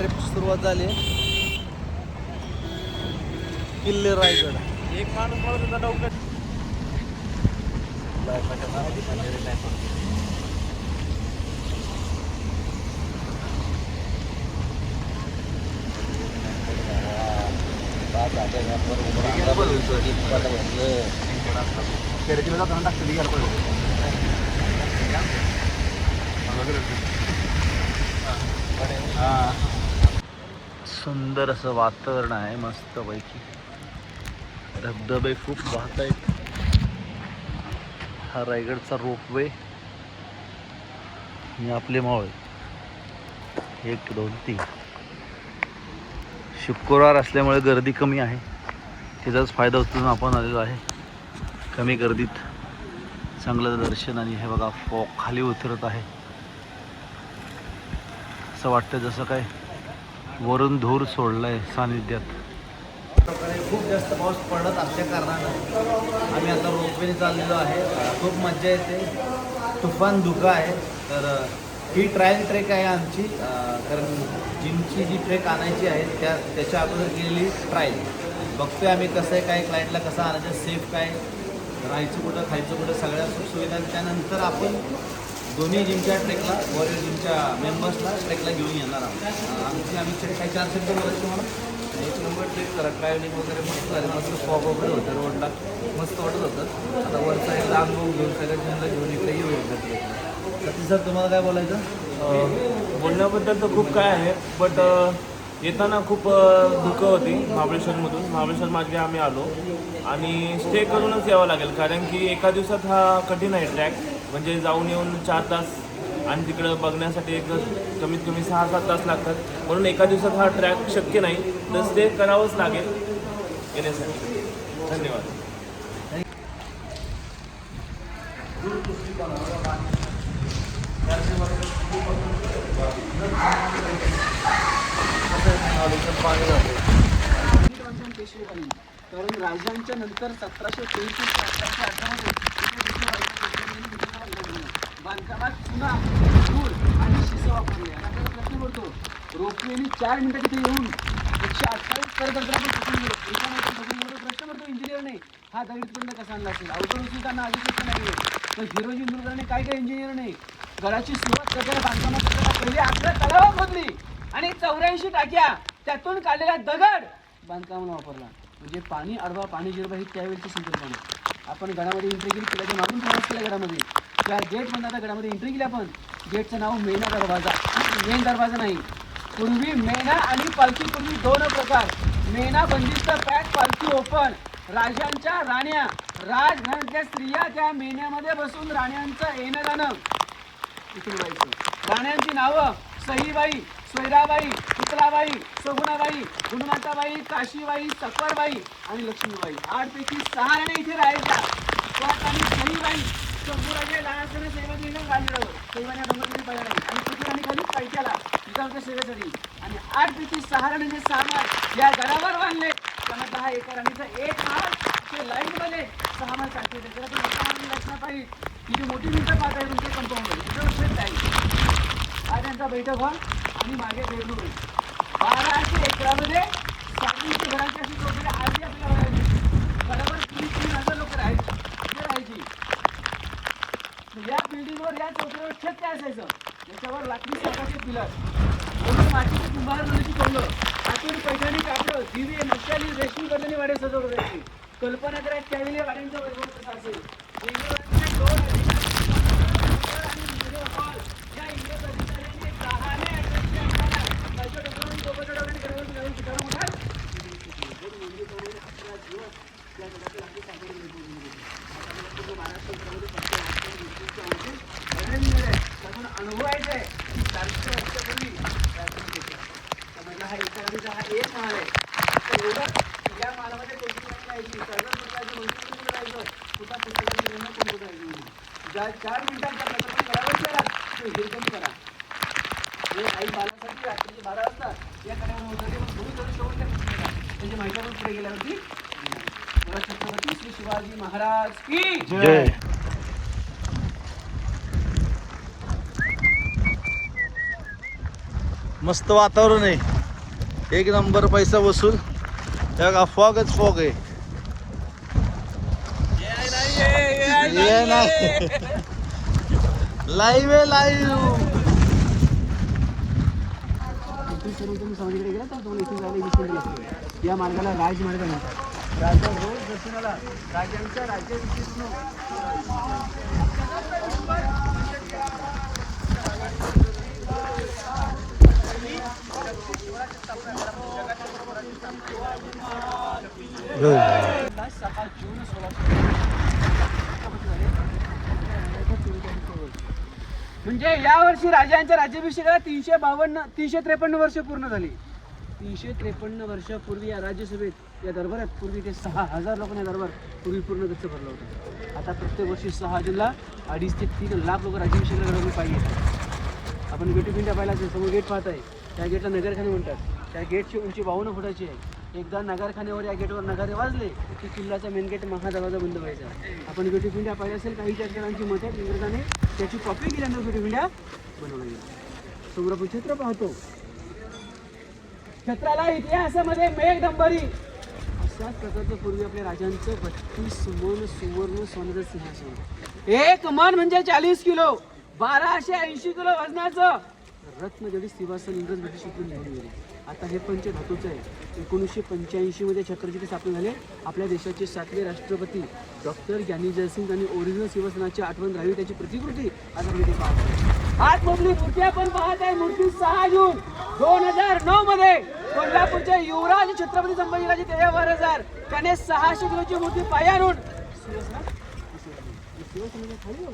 Trip सुरुवात झाली. किल्ले रायगड. एक माणूस म्हणत होता डोक्यात सुंदर असं वातावरण आहे, मस्त पैकी. धबधबे खूप वाहत आहेत. हा रायगडचा रोपवे आणि आपले मावळे. 1 2 3. शुक्रवार असल्यामुळे गर्दी कमी आहे. त्याचाच फायदा उचलून आपण आलेलो आहे. कमी गर्दीत चांगलं दर्शन. आणि हे बघा फॉग खाली उतरत आहे. असं वाटतं जसं काय वरून धूर सोडलाय सानिध्यात. खूप जास्त पाऊस पडत असल्या कारणानं आम्ही आता रोपवेने चाललेलो आहे. खूप मजा येते. तुफान धुकं आहे. तर ही ट्रायल ट्रेक आहे आमची. कारण जिमची जी ट्रेक आणायची आहे त्याच्या अगोदर केलेली ट्रायल. बघतोय आम्ही कसं आहे, काय क्लायंटला कसं आणायचं, सेफ काय, राहायचं कुठं, खायचं कुठं, सगळ्या सुखसुविधा. त्यानंतर आपण दोन्ही जिमच्या ट्रेकला, वॉरियर जिमच्या मेंबर्सला ट्रेकला घेऊन येणार आहोत. आम्ही काय 4 शब्द बोलायचं तुम्हाला. 1 नंबर ट्रेक करा. ट्रॅव्हलिंग वगैरे मस्त झालं. मस्त फॉग वगैरे होतं रोडला, मस्त वाटत होतं. आता वरचा एक लांब घेऊन सगळ्या जिमला घेऊन इकडे येऊ शकतो. सतीश सर, तुम्हाला काय बोलायचं? बोलण्याबद्दल तर खूप काय आहे, बट येताना खूप धुकं होती महाबळेश्वरमधून. महाबळेश्वर मार्गे आम्ही आलो आणि स्टे करूनच यावं लागेल, कारण की एका दिवसात हा कठीण आहे ट्रॅक. म्हणजे जाऊन येऊन 4 तास आणि तिकडं बघण्यासाठी एक कमीत कमी 6-7 तास लागतात. म्हणून एका दिवसात हा ट्रॅक शक्य नाही, तर स्टे करावंच लागेल येण्यासाठी. धन्यवाद. कारण राजांच्या नंतर 1733 बांधकामात चुना, धूळ आणि शिसा वापरले. आपल्याला प्रश्न पडतो, रोपवेने 4 मिनिटं तिथे येऊन 128 प्रश्न पडतो इंजिनियरने, हा दगडीतपर्यंत कसा आणला असेल. अवघड उचलून त्यांना आधी नाही. तर हिरोजी इंदुरकरने काय इंजिनियर नाही, घराची सुरुवात करताना बांधकामात पहिले 11 तलाव खोदली आणि 84 टाक्या त्यातून काढलेला दगड बांधकामाला वापरला. म्हणजे पाणी अडवा, पाणी जिरवा ही त्यावेळेची संकल्पना. आपण गडामध्ये एंट्री केली, किल्ल्याच्या मागून प्रवास केला गडामध्ये. त्या गेटमध्ये आता गडामध्ये एंट्री केली आपण. गेटचं नाव मेना दरवाजा. मेन दरवाजा नाही. पूर्वी मेना आणि पालखी, पूर्वी 2 प्रकार. मेना बंदिस्त पॅक, पालखी ओपन. राजांच्या राण्या, राजघराण्यातल्या स्त्रिया त्या मेन्यामध्ये बसून राण्यांचं येणं जाणं इथून व्हायचं. राण्यांची नावं सईबाई, सोयराबाई, पुतलाबाई, सगुणाबाई, गुणमाताबाई, काशीबाई, सकरबाई आणि लक्ष्मीबाई. 8 पैकी 6 राण्या इथे राहायच्या. त्यात आणि सईबाई शंभूराजे लहान असताना सईबाई येऊन राहिलं. सईबाईने डोंगरमध्ये पाहिलं नाही आणि पुतळ्याने खाली पायथ्याला तिथं होत्या सेवेसाठी. आणि 8 पैकी 6 राणीचे 6 माळ या गडावर बांधले. त्यामध्ये 10 एकर राणीचा 1 माळ ते लाईटमध्ये 6 माळ टाकले. त्याच्यात लक्षणा पाहिजे. ही जी मोठी मिनिटं पाहत आहे तुमच्या कंपाऊंडमध्ये तिथं शेत आहे. हा त्यांचा बैठक हॉल आणि मागे बेडरूम आहे. 1200 एकरामध्ये 700 घरांची अशी टोटली आधी आपल्याला बघायची. गडावर 3,000 लोक राहायची, तिथे राहायची. या बिल्डिंगवर, या चौकीवर छत काय असायचं, त्याच्यावर लाकडी सागाचे पिलर, म्हणून मातीचे कुंभार म्हणून शिकवलं. आतून पैठणी कापड, दिवे, नक्षाली, रेशमी करलेली वाडे सजवलं जायची. कल्पना करा त्यावेळी वाड्यांचं वैभव कसं असेल. अनुभवायचं आहे की 400 वर्षापूर्वी हा इतरांचा हा 1 माळ आहे. तर एवढं या माळामध्ये कोणती राहायची, सर्व प्रकारची कोणती राहायचं, कुठं पुस्तकाची निर्णय कोण कुठं राहायची. ज्या 4 मिनिटांचा प्रकल्प करावं केला तो हिरकम करा. हे आई बालासाठी रात्रीचे 12 वाजता या कार्यावर होतं. पण गुरु करू शेवटच्या त्याची माहिती पण पुढे गेल्यावरती छत्रपती श्री शिवाजी महाराज की जय. मस्त वातावरण आहे. एक नंबर पैसा वसूल. त्या फॉगच फॉग आहे. ये नाही लाईव्ह आहे लाईव्ह. तुम्ही समाजाकडे गेला तर तुम्हाला इथून जायला 20 मिनिटं लागतील. या मार्गाला राजमार्ग म्हणतात. राजा रोज दर्शनाला राजांच्या राज्याभिषेक म्हणजे यावर्षी राजांच्या राज्याभिषेकाला 353 वर्ष पूर्ण झाली. 353 वर्षापूर्वी या राज्यसभेत या दरबारात पूर्वी ते 6000 लोकांना दरबार पूर्वी पूर्ण गच्च भरला होता. आता प्रत्येक वर्षी 6 जूनला 2.5 ते 3 लाख लोक राज्याभिषेकाला घडवले पाहिजे. आपण गेट ऑफ इंडिया पाहिला असेल, समोर गेट पाहत आहे. त्या गेटला नगरखाने म्हणतात. त्या गेटची उंची 52 फुटाची आहे. एकदा नगरखान्यावर या गेटवर नगारे वाजले की किल्ल्याचा मेन गेट महादरवाजा बंद व्हायचा. आपण गेट ऑफ इंडिया पाहिलं असेल, काही चर्चांची मत आहेत. इंग्रजाने त्याची कॉपी केल्यानंतर गेट ऑफ इंडिया बनवलं गेलं. समोर आपण छत्र पाहतो. छत्राला इतिहासामध्ये मेघदंबरी अशाच प्रकारचं पूर्वी आपल्या राजांचं 32 मन सुवर्ण सोन्याचं सिंहासन. एक मन म्हणजे 40 किलो, 1280 किलो वजनाचं रत्नजडित सिंहासन इंग्रज ब्रिटिशातून निवडून गेले. आता हे पंचधातूचं आहे. 1985 मध्ये छत्रपती स्थापन झाले. आपल्या देशाचे 7वे राष्ट्रपती डॉक्टर ज्ञानी जयसिंग यांनी ओरिजिनल सिंहासनाची आठवण राहावी त्याची प्रतिकृती आता मी ते पाहतो. आतमधली मूर्ती आपण पाहत आहे. मूर्ती 6 जून 2009 मध्ये कोल्हापूरच्या युवराज छत्रपती संभाजीराजे 13,000 त्याने 600 किलोची मूर्ती पायारून शिवसेनेच्या खाली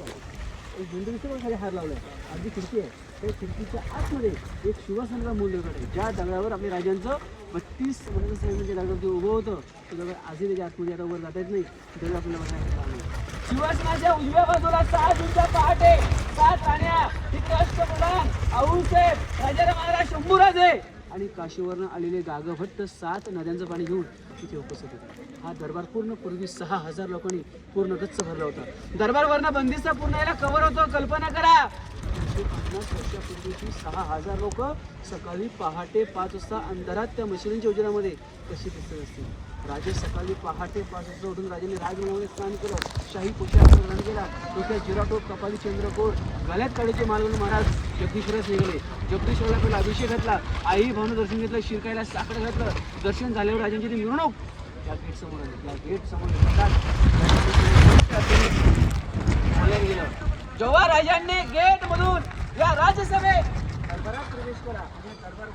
एक हिंदू खाली हार लावलाय. अगदी खिडकी आहे. त्या खिडकीच्या आतमध्ये एक शिवसेनेचा मूल दगड आहे. ज्या दगडावर आपल्या राजांचं 32 म्हणजे दगड जे उभं होतं ते दगड आजही त्याच्या आतमध्ये आता वर जाता येत नाही. दगड आपल्याला बघायला. शिवसेनेच्या उजव्या बाजूला 6 जूनच्या पहाटे 7 राण्या, राष्ट्रप्रधान आऊसाहेब, राजाराम महाराज शंभूराजे आणि काशीवरनं आलेले गागभट्ट 7 नद्यांचं पाणी घेऊन तिथे उपस्थित होते. हा दरबार पूर्ण पूर्वी 6000 लोकांनी पूर्ण गच्च भरला होता. दरबारवरनं बंदिस्त पूर्ण याला कव्हर होतो. कल्पना करा 150 वर्षापूर्वीची 6000 लोक सकाळी पहाटे 5 वाजता अंधारात त्या मशिदींच्या उजेडामध्ये कशी दिसत असतील. राजे सकाळी पहाटे 5 वाजता उठून राजांनी राजमहालामध्ये स्नान केलं, शाही पोशाख धारण केला, डोक्यात जिराटोप, कपाली चंद्रकोर, गळ्यात काळीचे मालवण महाराज जगदीश्वरच निघाले. जगदीश्वरला पहिला अभिषेक घातला, आई भावनं दर्शन घेतलं, शिरकायला साखर घातलं. दर्शन झाल्यावर राजांची ती मिरवणूक या गेट समोर आली. या गेट समोर गेलं. जेव्हा राजांनी गेट मधून या राज्यसभेत दरबारात प्रवेश केला, दरबार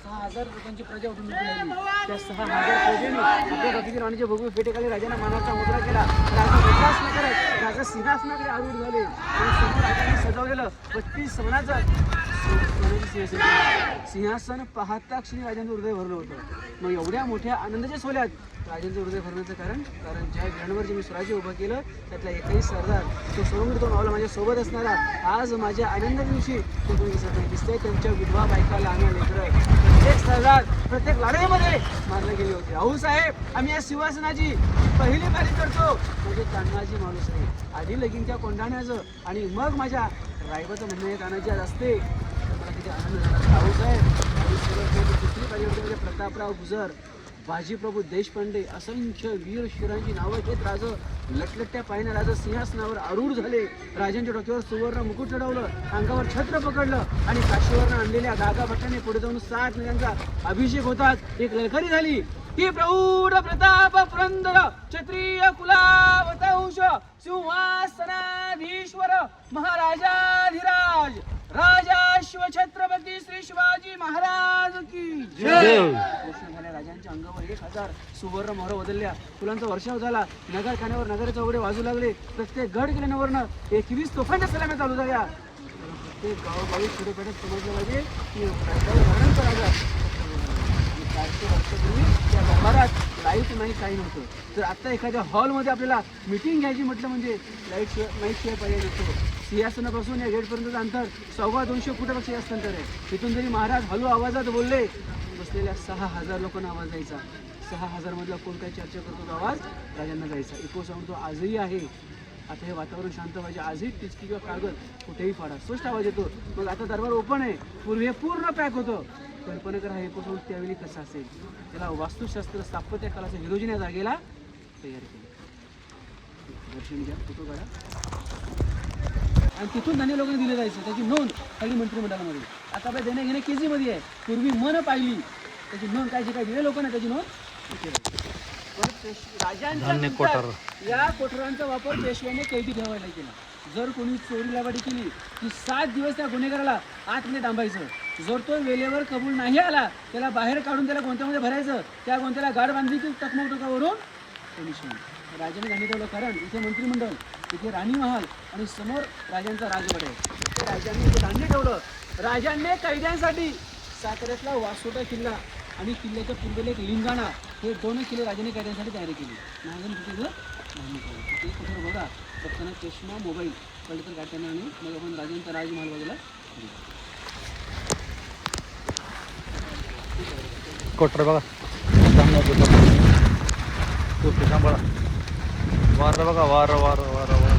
6000 लोकांची प्रजा उठून निघाली. त्या 6000 प्रजेने आपल्या बाकीचे राणीचे भोगवे फेटेखाली राजांना मानाचा मुद्रा केला. राजा विकास न करत राजा सिंहासनाकडे आरूढ झाले आणि समोर राजांनी सजवलेलं 32 सोन्याचं सिंहासन पाहता क्षणी राजांचं हृदय भरलं होतं. मग एवढ्या मोठ्या आनंदाच्या सोहळ्यात राजांचं हृदय भरण्याचं कारण ज्या ग्रहणावर जे मी स्वराज्य उभं केलं त्यातला एकही सरदार तो सोडून तो मावला माझ्या सोबत असणारा आज माझ्या आनंदाच्या दिवशी तो कोणी दिसत नाही. दिसतंय त्यांच्या विधवा बायका, लहान लेकरं, प्रत्येक सरदार प्रत्येक लढाईमध्ये मारले गेले होते. राहूसाहेब आम्ही या सिंहासनाची पहिली पारी करतो म्हणजे तानाजी माणूस आहे. आधी लगीनच्या कोंढाण्याचं आणि मग माझ्या रायबाचं म्हणणं आहे तानाजी आज असते मला तिथे आनंद झाला. राहूसाहेब दुसरी पारी होती म्हणजे प्रतापराव गुजर, बाजीप्रभू देशपांडे, असंख्य वीर शिरांची नावं घेत राज लटलट्या पायऱ्या राजा सिंहासनावर आरूढ झाले. राजांच्या डोक्यावर सुवर्ण मुकुट चढवलं, अंगावर छत्र पकडलं आणि काशीवरनं आणलेल्या गागाभट्टाने पुढे जाऊन 7 नद्यांचा अभिषेक होतात एक ललकारी झाली की प्रौढ प्रताप पुरंदर क्षत्रिय कुलावतंश सिंहासनाधीश्वर महाराजाधिराज राजाश्व छत्रपती श्री शिवाजी महाराज की जय. राजांच्या अंगावर 1000 सुवर्ण मोहर बदलल्या. फुलांचा वर्षाव झाला. नगरखान्यावर नगरचे उघडे वाजू लागले. प्रत्येक गड किल्ल्यावरनं 21 तोफांच्या सलाम्या चालू झाल्या. प्रत्येक गावोगावी पुढे पेटत समजलं पाहिजे की राजा 400 वर्षापूर्वी त्या दरबारात लाईट नाही, काही नव्हतं. तर आता एखाद्या हॉलमध्ये आपल्याला मिटिंग घ्यायची म्हटलं म्हणजे लाईट शिवाय पर्याय नसतो. सिंहासनापासून या गेटपर्यंतचं अंतर 250 फुटापेक्षा जास्त अंतर आहे. तिथून जरी महाराज हळू आवाजात बोलले बसलेल्या 6000 लोकांना आवाज जायचा. 6000 मधला कोण काय चर्चा करतो तो आवाज राजांना जायचा. इको साऊंड तो आजही आहे. आता हे वातावरण शांत पाहिजे. आजही टिचकी किंवा कागद कुठेही फाडा स्पष्ट आवाज येतो. मग आता दरबार ओपन आहे. पूर्वी हे पूर्ण पॅक होतं. कल्पना करा हा एपिसोड त्यावेळी कसा असेल. त्याला वास्तुशास्त्र स्थापत्य कलाचं हिरोजीन या जागेला तयार केलं. दर्शन घ्या, फोटो काढा. आणि तिथून धान्य लोकांनी दिलं जायचं. त्याची नोंद सगळी मंत्रिमंडळामध्ये. आता आपल्या देण्या घेण्या केजीमध्ये आहे. पूर्वी मन पाहिली त्याची नोंद काय जे काय दिले लोकांना त्याची नोंद इथे राहायची. पण राजांच्या नंतर या कोठरांचा वापर पेशव्याने कैदी ठेवायला केला. जर कोणी चोरी लावाडी केली की 7 दिवस त्या गुन्हेगाराला आतमध्ये डांबायचं. जर तो वेळेवर कबूल नाही आला त्याला बाहेर काढून त्याला गोंत्यामध्ये भरायचं. त्या गोंत्याला गाड बांधली की टकमकटकावरून कमिशन. राजाने धान्य ठेवलं कारण इथे मंत्रिमंडळ, इथे राणी महाल आणि समोर राजांचा राजवाड आहे. ते राजांनी इथे धान्य ठेवलं. राजांनी कैद्यांसाठी साताऱ्यातला वासोटा किल्ला आणि किल्ल्याच्या पूर्वेला एक लिंगाणा हे 2 किल्ले राजाने कैद्यांसाठी तयारी केली. नागन तिथे धान्य ठेवलं. ते कुठे बघा बघताना चष्मा मोबाईल कळलं तर काढताना आणि मग आपण राजांचा राजमहाल बघायला कोटर बघा सांभाळा. वार बघा वार वार वार वार.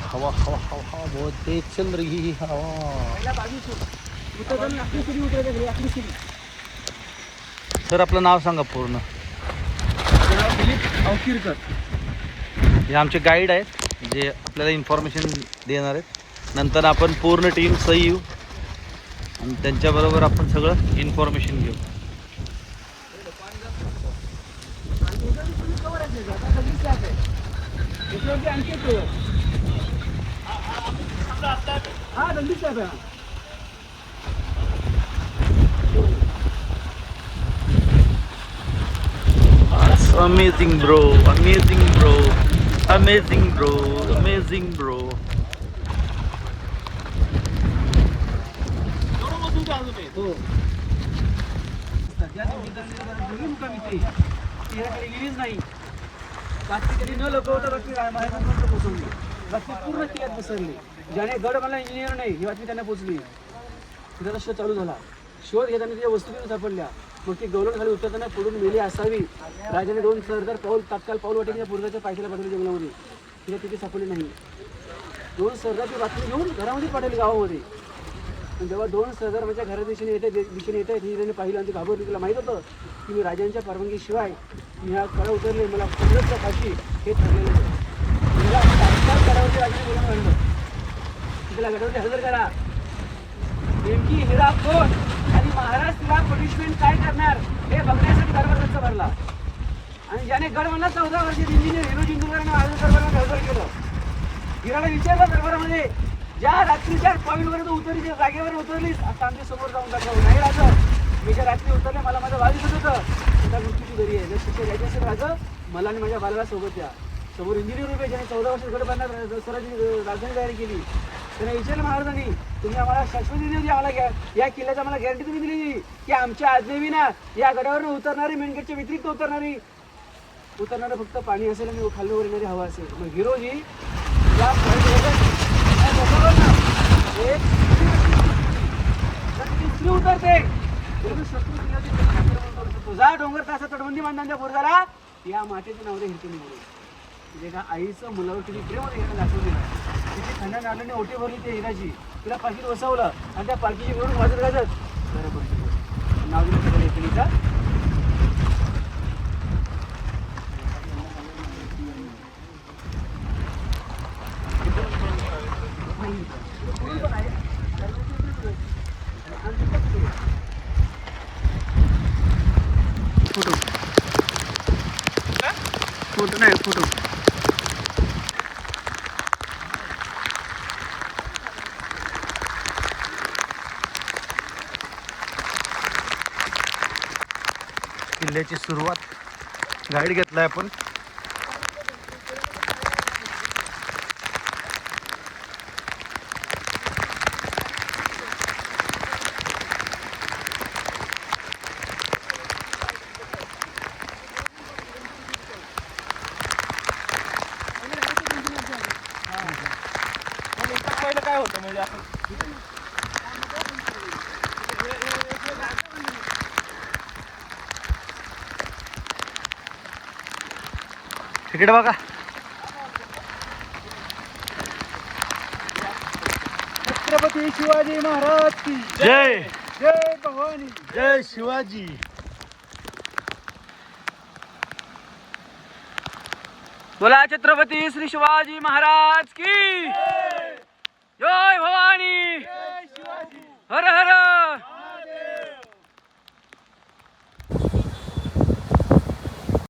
हवा हवा हवा हवा बहुत तेज चल रही हवा. सर आपलं नाव सांगा पूर्ण. दिलीप अवकिरकर. हे आमचे गाईड आहेत जे आपल्याला इन्फॉर्मेशन देणार आहेत. नंतर आपण पूर्ण टीम सही येऊ आणि त्यांच्याबरोबर आपण सगळं इन्फॉर्मेशन घेऊ. हा दंडी साहेब आहे. Amazing bro, amazing bro, amazing bro, amazing bro. हो. सध्या दोन्ही मुकामी ते तिच्याकडे गेलीच नाही. बाकी कधी न लपवता बाकी महाराजांपर्यंत पोहोचवली. बाकी पूर्ण किल्ल्यात पसरली. ज्याने गड मला इंजिनियर नाही ही बातमी त्यांना पोचली. तिथं शोध चालू झाला. शोध घेताना तिच्या वस्तू तिथे सापडल्या. मग ती गवलन खाली उतरताना पडून मेली असावी. राजाने 2 सरदार तात्काळ पाऊल वाटेच्या पूर्वाच्या पायथ्याला पाठवले जंगलामध्ये. तिला तिथे सापडली नाही. 2 सरदार ती बातमी घेऊन घरामध्ये पाठवली गावामध्ये. पण जेव्हा 2 सरदार माझ्या घरा दिशेने येत आहेत हिने पाहिलं आणि ती घाबरली. तिला माहीत होतं की मी राजांच्या परवानगीशिवाय मी ह्या कडा उतरले मला पंधरच्या फाशी हे ठरलेलं होतं. तिला तात्काळ गडावरती राजाने बोलून म्हणलं तिला गडावरती हजर करा. नेमकी हिरा कोण आणि महाराज तिला पनिशमेंट काय करणार हे बघण्यासाठी दरबार त्यांचा भरला. आणि ज्याने गड म्हणला 14 वर्षाचे इंजिनियर हिरो जिंदूरकरांनी महाराज दरबारामध्ये हजर केलं. हिराला विचारलं दरबारामध्ये ज्या रात्रीच्या पॉईंटवर उतरली जागेवर उतरलीस आता आमच्या समोर जाऊन दाखव. नाही राजा मी ज्या रात्री उतरले मला माझं बाल दिसत होतं. त्या गोष्टीची घरी आहे. जर शिक्षण द्यायची असेल राजा मला आणि माझ्या बालाला सोबत द्या. समोर इंजिनियर उभे ज्याने 14 वर्ष गड बांधण्यात स्वराज्य राजधानी तयारी केली. त्यांना विचारलं महाराजांनी तुम्ही आम्हाला शाश्वती दिली होती. आम्हाला या किल्ल्याची आम्हाला गॅरंटी तुम्ही दिली की आमच्या आज्ञेविना या गडावर उतरणारी मेन गेटच्या व्यतिरिक्त उतरणारं फक्त पाणी असेल आणि खालून येणारी हवा असेल. मग हिरोजी या स्त्री उतरते तुझा डोंगर तासा तटबंदी बांधण्याच्या बुरजाला या मातेच्या नावाने हिरकणी बोलू. म्हणजे का आईचं मुलावर किती प्रेम होतं हिरा दाखवलेलं. तिची थंड्या नाल्याने ओटी भरली ते हिराची. तिला पालखीत बसवलं आणि त्या पालखीची वरून वाजत गाजत बरोबर नाव दिलं तिला हिरकणीचा. फोटो नाही फोटो किल्ल्याची सुरुवात गाईड घेतलाय आपण. पहिलं काय होतं म्हणजे आपण तिकडे बघा. छत्रपती शिवाजी महाराज की जय. जय भवानी. जय शिवाजी. बोला छत्रपती श्री शिवाजी महाराज की